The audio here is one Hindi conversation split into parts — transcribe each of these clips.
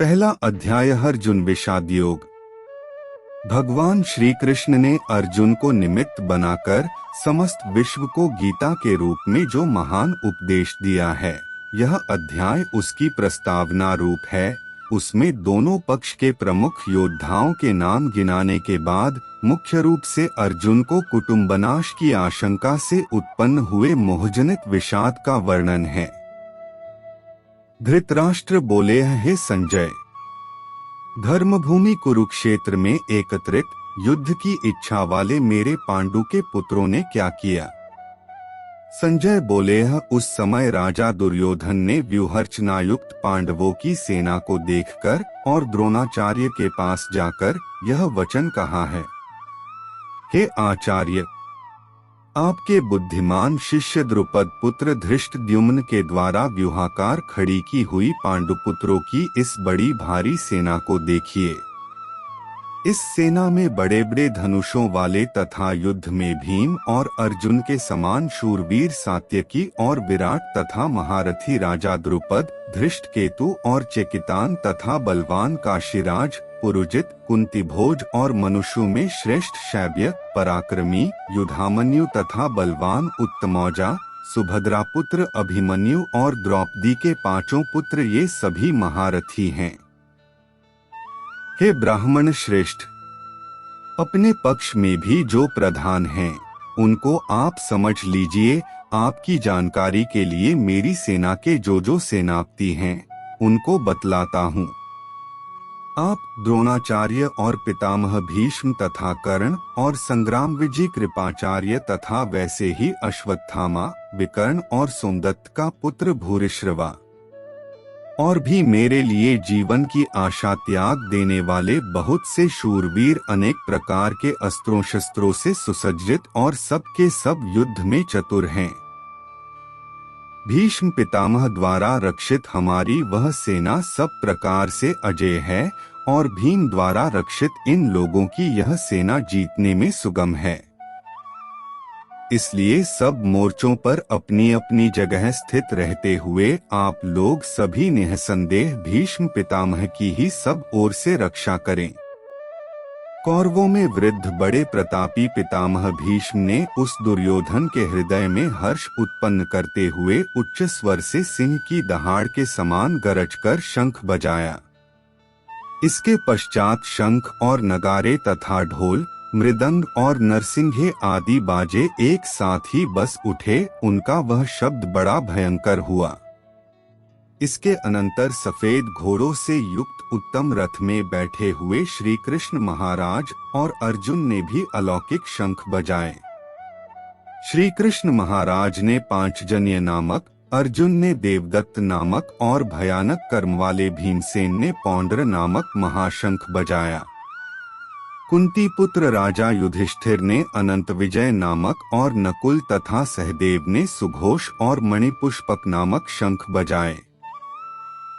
पहला अध्याय अर्जुन विषाद योग। भगवान श्री कृष्ण ने अर्जुन को निमित्त बनाकर समस्त विश्व को गीता के रूप में जो महान उपदेश दिया है, यह अध्याय उसकी प्रस्तावना रूप है। उसमें दोनों पक्ष के प्रमुख योद्धाओं के नाम गिनाने के बाद मुख्य रूप से अर्जुन को कुटुंबनाश की आशंका से उत्पन्न हुए मोहजनित विषाद का वर्णन है। धृतराष्ट्र बोले, हे संजय, धर्मभूमि कुरुक्षेत्र में एकत्रित युद्ध की इच्छा वाले मेरे पांडु के पुत्रों ने क्या किया। संजय बोले, उस समय राजा दुर्योधन ने व्यूहरचनायुक्त पांडवों की सेना को देखकर और द्रोणाचार्य के पास जाकर यह वचन कहा है, हे आचार्य, आपके बुद्धिमान शिष्य द्रुपद पुत्र धृष्टद्युम्न के द्वारा व्यूहाकार खड़ी की हुई पांडुपुत्रों की इस बड़ी भारी सेना को देखिए। इस सेना में बड़े बड़े धनुषों वाले तथा युद्ध में भीम और अर्जुन के समान शूरवीर सात्यकी और विराट तथा महारथी राजा द्रुपद, धृष्टकेतु और चेकितान तथा बलवान काशीराज, पुरुजित, कुंतीभोज और मनुष्यों में श्रेष्ठ शैब्य, पराक्रमी युधामन्यु तथा बलवान उत्तमौजा, सुभद्रा पुत्र अभिमन्यु और द्रौपदी के पांचों पुत्र, ये सभी महारथी हैं। हे ब्राह्मण श्रेष्ठ, अपने पक्ष में भी जो प्रधान हैं, उनको आप समझ लीजिए। आपकी जानकारी के लिए मेरी सेना के जो सेनापति हैं, उनको बतलाता हूँ। आप द्रोणाचार्य और पितामह भीष्म तथा कर्ण और संग्राम विजय कृपाचार्य तथा वैसे ही अश्वत्थामा, विकर्ण और सोमदत्त का पुत्र भूरिश्रवा और भी मेरे लिए जीवन की आशा त्याग देने वाले बहुत से शूरवीर अनेक प्रकार के अस्त्रों शस्त्रों से सुसज्जित और सब के सब युद्ध में चतुर हैं। भीष्म पितामह द्वारा रक्षित हमारी वह सेना सब प्रकार से अजेय है और भीम द्वारा रक्षित इन लोगों की यह सेना जीतने में सुगम है। इसलिए सब मोर्चों पर अपनी अपनी जगह स्थित रहते हुए आप लोग सभी निःसंदेह भीष्म पितामह की ही सब ओर से रक्षा करें। कौरवों में वृद्ध बड़े प्रतापी पितामह भीष्म ने उस दुर्योधन के हृदय में हर्ष उत्पन्न करते हुए उच्च स्वर से सिंह की दहाड़ के समान गरजकर शंख बजाया। इसके पश्चात शंख और नगारे तथा ढोल, मृदंग और नरसिंघे आदि बाजे एक साथ ही बस उठे। उनका वह शब्द बड़ा भयंकर हुआ। इसके अनंतर सफेद घोड़ों से युक्त उत्तम रथ में बैठे हुए श्री कृष्ण महाराज और अर्जुन ने भी अलौकिक शंख बजाए। श्री कृष्ण महाराज ने पांचजन्य नामक, अर्जुन ने देवदत्त नामक और भयानक कर्म वाले भीमसेन ने पौंड्र नामक महाशंख बजाया। कुंती पुत्र राजा युधिष्ठिर ने अनंत विजय नामक और नकुल तथा सहदेव ने सुघोष और मणिपुष्पक नामक शंख बजाए।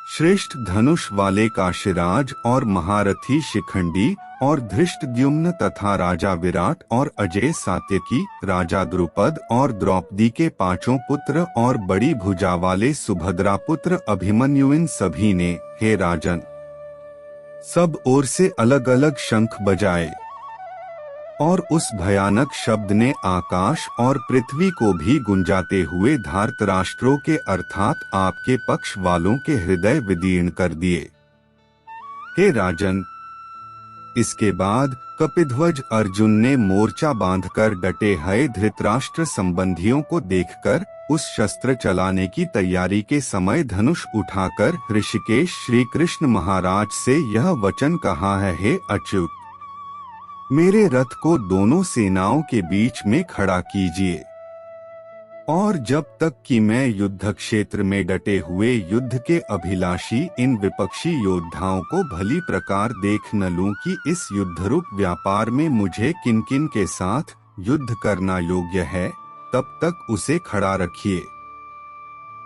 श्रेष्ठ धनुष वाले काशीराज और महारथी शिखंडी और धृष्टद्युम्न तथा राजा विराट और अजय सात्यकी, राजा द्रुपद और द्रौपदी के पांचों पुत्र और बड़ी भुजा वाले सुभद्रा पुत्र अभिमन्यु, इन सभी ने, हे राजन, सब ओर से अलग अलग शंख बजाए और उस भयानक शब्द ने आकाश और पृथ्वी को भी गुंजाते हुए धार्तराष्ट्रों के अर्थात आपके पक्ष वालों के हृदय विदीर्ण कर दिए। हे राजन, इसके बाद कपिध्वज अर्जुन ने मोर्चा बांधकर डटे हुए धृतराष्ट्र संबंधियों को देखकर उस शस्त्र चलाने की तैयारी के समय धनुष उठाकर ऋषिकेश श्री कृष्ण महाराज से यह वचन कहा है, हे अच्युत, मेरे रथ को दोनों सेनाओं के बीच में खड़ा कीजिए और जब तक कि मैं युद्ध क्षेत्र में डटे हुए युद्ध के अभिलाषी इन विपक्षी योद्धाओं को भली प्रकार देख न लूं कि इस युद्धरूप व्यापार में मुझे किन किन के साथ युद्ध करना योग्य है, तब तक उसे खड़ा रखिए।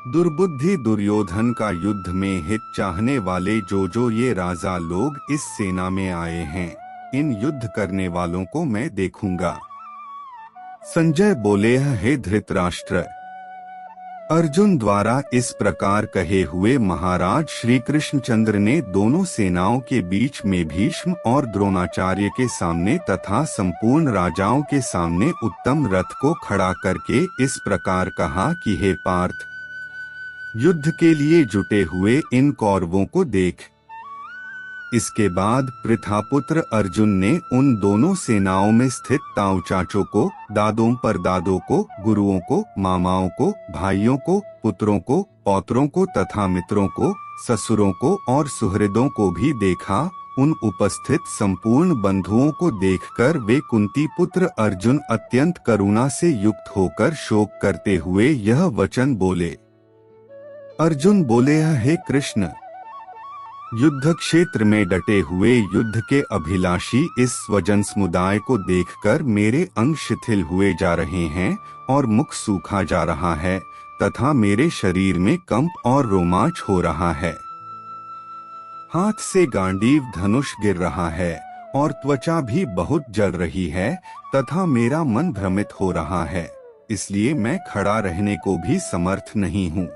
दुर्बुद्धि दुर्योधन का युद्ध में हित चाहने वाले जो ये राजा लोग इस सेना में आए हैं, इन युद्ध करने वालों को मैं देखूंगा। संजय बोले, हे धृतराष्ट्र, अर्जुन द्वारा इस प्रकार कहे हुए महाराज श्री कृष्णचंद्र ने दोनों सेनाओं के बीच में भीष्म और द्रोणाचार्य के सामने तथा संपूर्ण राजाओं के सामने उत्तम रथ को खड़ा करके इस प्रकार कहा कि हे पार्थ, युद्ध के लिए जुटे हुए इन कौरवों को देख। इसके बाद पृथापुत्र अर्जुन ने उन दोनों सेनाओं में स्थित ताऊ चाचों को, दादों परदादों को, गुरुओं को, मामाओं को, भाइयों को, पुत्रों को, पौत्रों को तथा मित्रों को, ससुरों को और सुहृदों को भी देखा। उन उपस्थित संपूर्ण बंधुओं को देखकर वे कुंती पुत्र अर्जुन अत्यंत करुणा से युक्त होकर शोक करते हुए यह वचन बोले। अर्जुन बोले, हे कृष्ण, युद्ध क्षेत्र में डटे हुए युद्ध के अभिलाषी इस स्वजन समुदाय को देखकर मेरे अंग शिथिल हुए जा रहे हैं और मुख सूखा जा रहा है तथा मेरे शरीर में कंप और रोमांच हो रहा है। हाथ से गांडीव धनुष गिर रहा है और त्वचा भी बहुत जल रही है तथा मेरा मन भ्रमित हो रहा है, इसलिए मैं खड़ा रहने को भी समर्थ नहीं हूँ।